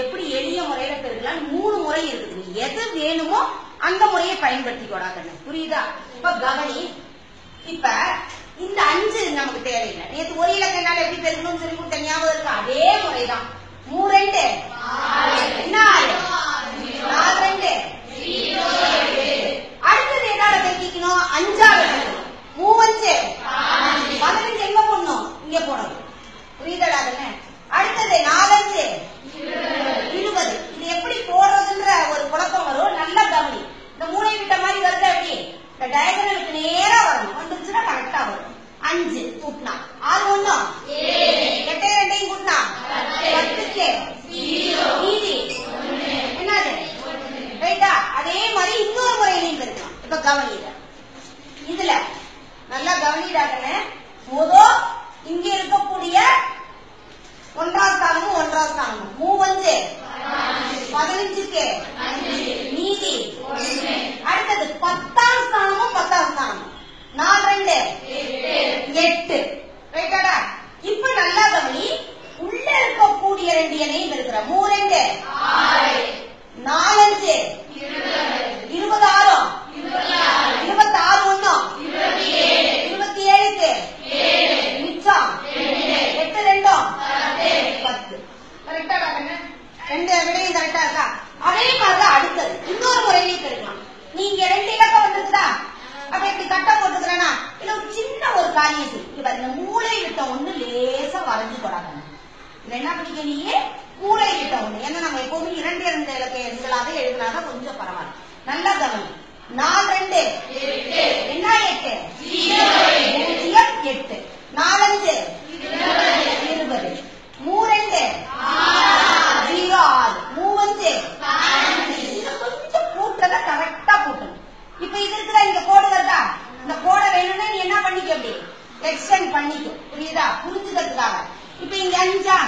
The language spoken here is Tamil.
எப்படி எளிய முறையில பெருக்கலாம் 3 முறை இருக்குது. எது வேணுமோ அந்த முறையை பயன்படுத்திக்கோடா கண்ணு. புரியுதா? இப்ப கவனி. இப்ப இந்த 5 நமக்கு தேவையில்லை. நேற்று ஒரு இலக்கனால எப்படி பெருக்கணும்னு சொல்லி கொடுத்த ஞாபகம் இருக்கா? அதே முறைதான். 3 2 என்ன 4 2 அடுத்தது என்னால பெருக்கிக்கணும்? 5ஆவது 3 5 15 எங்க போடணும்? இங்க போடணும். புரியுதா கண்ணு? அடுத்தது 4 5 20. இது எப்படி போடுறதுன்ற ஒரு குழப்பம் வரும். நல்லா கவனி. இந்த மூளை விட்ட மாதிரி வருது. எப்படி இந்த டயகனலுக்கு நேரா வரணும். வந்துருச்சுன்னா கரெக்டா வரும். 5 கூட்டினா 6 1 8 2 கூட்டினா 10க்கு மீதி என்னது? ரைட்டா? அதே மாதிரி இன்னொரு முறையிலையும் பெருக்கலாம். இப்ப கவனிட இதுல நல்லா கவனிடாக்கன்னு முதல் இங்க இருக்கக்கூடிய 1ஆம் ஸ்தானமும் 1ஆம் ஸ்தானமும் 3 5 15க்கு மீதி அடுத்தது 10ஆம் ஸ்தானமும் 10ஆம் ஸ்தானமும் 4 2 8 ரைட்டாடா? இப்ப நல்லா கவனி. உள்ள இருக்கக்கூடிய 2 எண்ணையும் இருக்கிற 3 2 4 5 26 26 1 27க்கு மிச்சம் 8 2 10. கரெக்டாடா கண்ணு? 2 விடையும் கரெக்டா இருக்கா? அதே மாதிரிதான் அடுத்தது இன்னொரு முறையிலேயே பெருக்கலாம். நீங்க 2 இலக்கம் வந்துருக்குதா? அப்ப இப்படி கட்ட போட்டுக்கிறேன்னா இல்ல ஒரு சின்ன ஒரு காரியம் செய்யும். இந்த மூளை விட்ட ஒண்ணு லேசா வரைஞ்சு போடாங்க. இதுல என்ன பண்ணிக்க நீயே? மூளை விட்ட ஒண்ணு. ஏன்னா நம்ம எப்பவுமே 2 2 இலக்க எண்களாக எழுதினாதான் கொஞ்சம் பரவாயில்ல. நல்லா கவனி. 4 2 என்ன 8 0 8 4 5 20 3 2 0 6 3 5 கொஞ்சம் கூட்டத கரெக்டா கூட்டணும். இப்ப இது இருக்கிற இந்த கோடு வருதா? இந்த கோடை வேணும்னா நீ என்ன பண்ணிக்க? அப்படி எக்ஸ்டெண்ட் பண்ணிக்க. புரியுதா? புரிஞ்சுக்கிறதுக்காக. இப்ப இங்க 5